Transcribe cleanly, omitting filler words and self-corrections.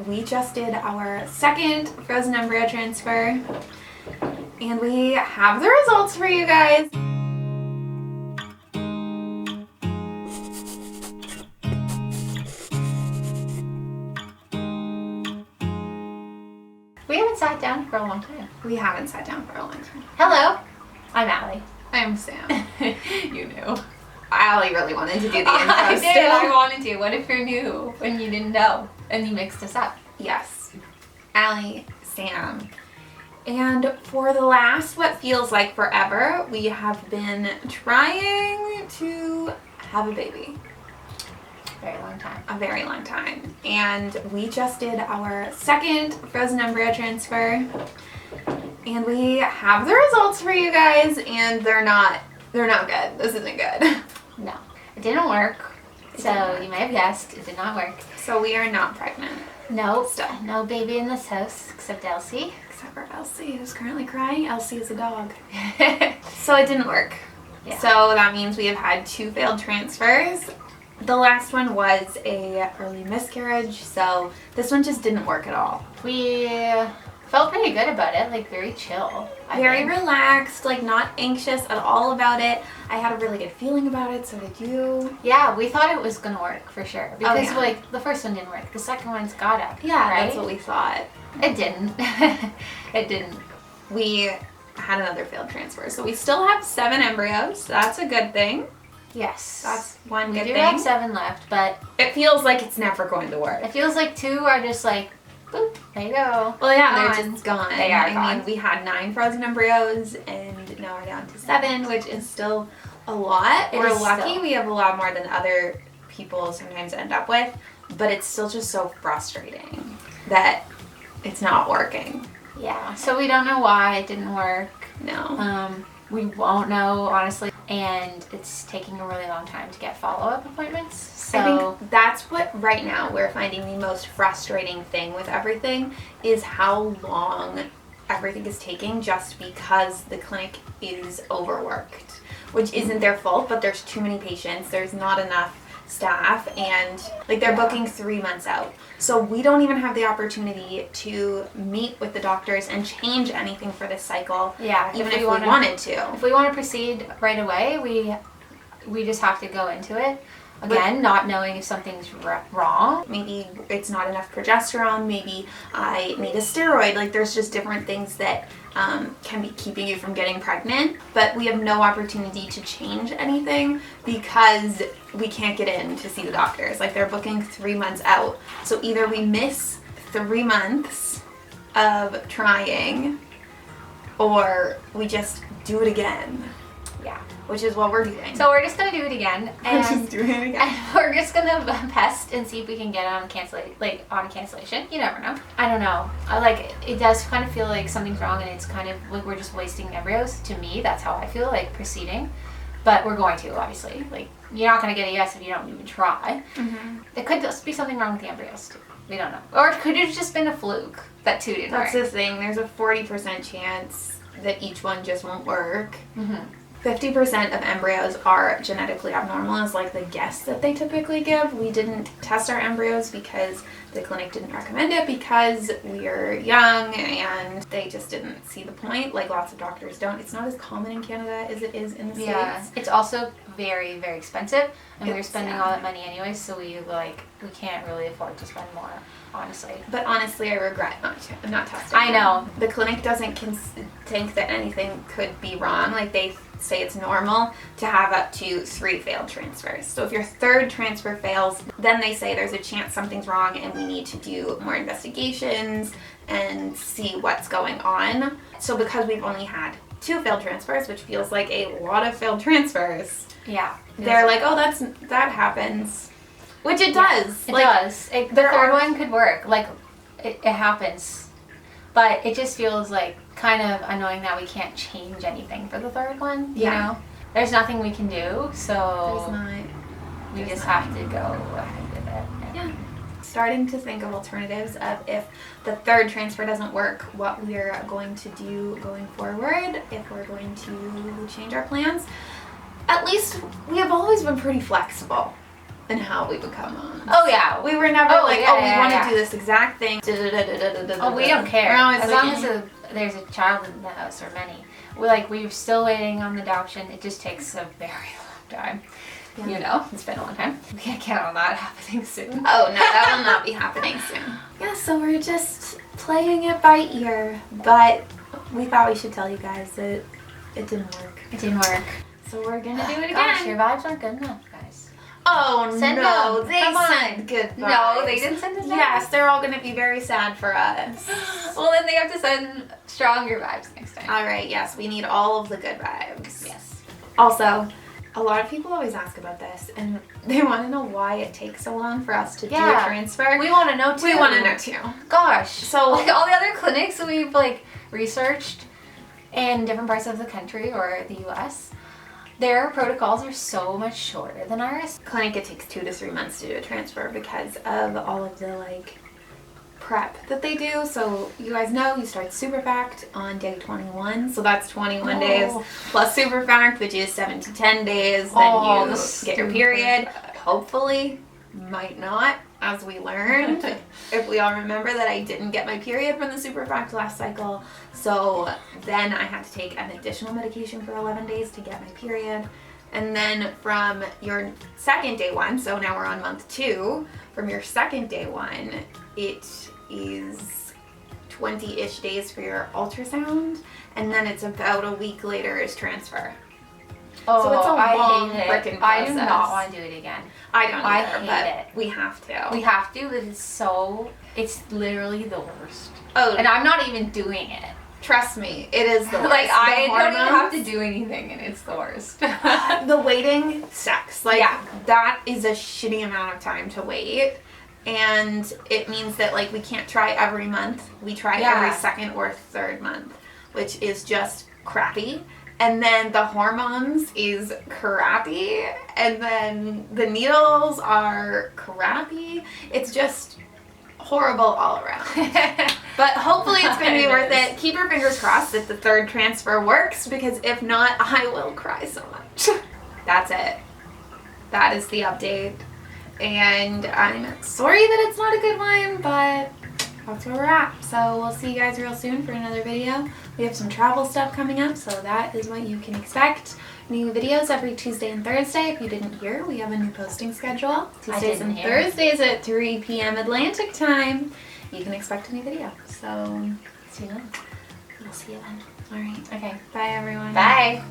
we just did our second frozen embryo transfer, and we have the results for you guys. We haven't sat down for a long time. We haven't sat down for a long time. Hello, I'm Allie. I'm Sam. You knew. Allie really wanted to do the intro I did. still. I wanted to. What if you knew when you didn't know and you mixed us up? Yes. Allie, Sam. And for the last, what feels like forever, we have been trying to have a baby. Very long time. A very long time. And we just did our second frozen embryo transfer. And we have the results for you guys, and they're not good. This isn't good. No, it didn't work. So you may have guessed, it did not work. So we are not pregnant. No, Still. no baby in this house except Elsie. Except for Elsie, who's currently crying. Elsie is a dog. So it didn't work. Yeah. So that means we have had 2 failed transfers. The last one was a early miscarriage, so this one just didn't work at all. We felt pretty good about it, like very chill. Very relaxed, like not anxious at all about it. I had a really good feeling about it, so did you. Yeah, we thought it was gonna work for sure. Because yeah. like the first one didn't work. The second one's gotta. Yeah, right? that's what we thought. It didn't. It didn't. We had another failed transfer, so we still have 7 embryos. That's a good thing. Yes. That's one we good do thing. have 7 left, but It feels like it's never going to work. it feels like 2 are just like, boop, there you go. Well, yeah, Gone. they're just gone. They are I gone. mean, we had 9 frozen embryos, and now we're down to 7, which is still a lot. It We're is lucky still. we have a lot more than other people sometimes end up with, but it's still just so frustrating that it's not working. Yeah. So we don't know why it didn't work. No. We won't know, honestly. And it's taking a really long time to get follow-up appointments. So I think that's what right now we're finding the most frustrating thing with everything is how long everything is taking just because the clinic is overworked, which isn't their fault, but there's too many patients, there's not enough staff, and like they're booking 3 months out. So we don't even have the opportunity to meet with the doctors and change anything for this cycle. yeah, Even if we wanted to. If we want to proceed right away, we just have to go into it. Again, not knowing if something's wrong. Maybe it's not enough progesterone, maybe I need a steroid. Like there's just different things that can be keeping you from getting pregnant, but we have no opportunity to change anything because we can't get in to see the doctors. Like they're booking 3 months out. So either we miss 3 months of trying or we just do it again. Yeah. Which is what we're doing. So we're just going to do it again. We're just doing it again. And we're just gonna pest and see if we can get on cancellation. You never know. I don't know. It does kind of feel like something's wrong, and it's kind of like we're just wasting embryos. To me, that's how I feel like proceeding. But we're going to, obviously. Like you're not gonna get a yes if you don't even try. Mm-hmm. There could just be something wrong with the embryos too. We don't know. Or it could have just been a fluke that 2 didn't That's work. the thing. There's a 40% chance that each one just won't work. Mm-hmm. 50% of embryos are genetically abnormal is like the guess that they typically give. We didn't test our embryos because the clinic didn't recommend it because we're young and they just didn't see the point. Like lots of doctors don't. It's not as common in Canada as it is in the Yeah, States. it's also very, very expensive, and we're It's, spending yeah. all that money anyway, so we can't really afford to spend more, honestly. But honestly, I regret not testing. I know. The clinic doesn't think that anything could be wrong. Like they say it's normal to have up to 3 failed transfers. So if your 3rd transfer fails, then they say there's a chance something's wrong and we need to do more investigations and see what's going on. So because we've only had 2 failed transfers, which feels like a lot of failed transfers, Yeah. they're like, oh, that happens. Which it does. It Like, does. The there 3rd are- one could work. Like, it happens. But it just feels like kind of annoying that we can't change anything for the 3rd one, you Yeah. know? There's nothing we can do, so There's not. we there's just not. have to go ahead with it. Yeah. Starting to think of alternatives of if the 3rd transfer doesn't work, what we're going to do going forward, if we're going to change our plans. At least we have always been pretty flexible. and how we become moms. Oh yeah. We were never we want to do this exact thing. Oh, we don't care. As long as there's a child in the house or many. We're still waiting on the adoption. It just takes a very long time. Yeah. You know, it's been a long time. We can't count on that happening soon. Oh no, that will not be happening soon. Yeah, so we're just playing it by ear, but we thought we should tell you guys that it didn't work. It didn't work. So we're gonna do it again. Gosh, your vibes aren't good enough, guys. Oh send no, them. they Come on. sent good vibes. No, they didn't send us vibes. Yes, they're all gonna be very sad for us. Well, then they have to send stronger vibes next time. All right, yes, we need all of the good vibes. Yes. Also, a lot of people always ask about this, and they want to know why it takes so long for us to do a transfer. We want to know too. We want to know too. Gosh. So all the other clinics we've researched in different parts of the country or the U.S., their protocols are so much shorter than ours. Clinic, it takes 2 to 3 months to do a transfer because of all of the prep that they do. So you guys know you start Superfact on day 21, so that's 21 days plus Superfact, which is 7 to 10 days. Then you get your period. Hopefully, might not, as we learned. If we all remember that I didn't get my period from the Superfact last cycle, so then I had to take an additional medication for 11 days to get my period. And then from your second day 1, so now we're on month 2, from your second day 1, it is 20-ish days for your ultrasound, and then it's about a week later is transfer. Oh, so it's a long hate frickin' it. process. I do not want to do it again. I don't either, hate but it. we have to. We have to, but it's literally the worst. Oh, and I'm not even doing it. Trust me, it is the worst. I don't even have to do anything, and it's the worst. The waiting sucks. That is a shitty amount of time to wait. And it means that we can't try every month. We try every second or third month, which is just crappy. And then the hormones is crappy. And then the needles are crappy. It's just horrible all around. But hopefully it's going to be worth it. Keep your fingers crossed that the third transfer works, because if not, I will cry so much. That's it. That is the update. And I'm sorry that it's not a good one, but that's where we're at. So we'll see you guys real soon for another video. We have some travel stuff coming up, so that is what you can expect. New videos every Tuesday and Thursday. If you didn't hear, we have a new posting schedule. Tuesdays and Thursdays at 3 p.m. Atlantic time. You can expect a new video. So see you then. We'll see you then. All right. Okay. Bye, everyone. Bye.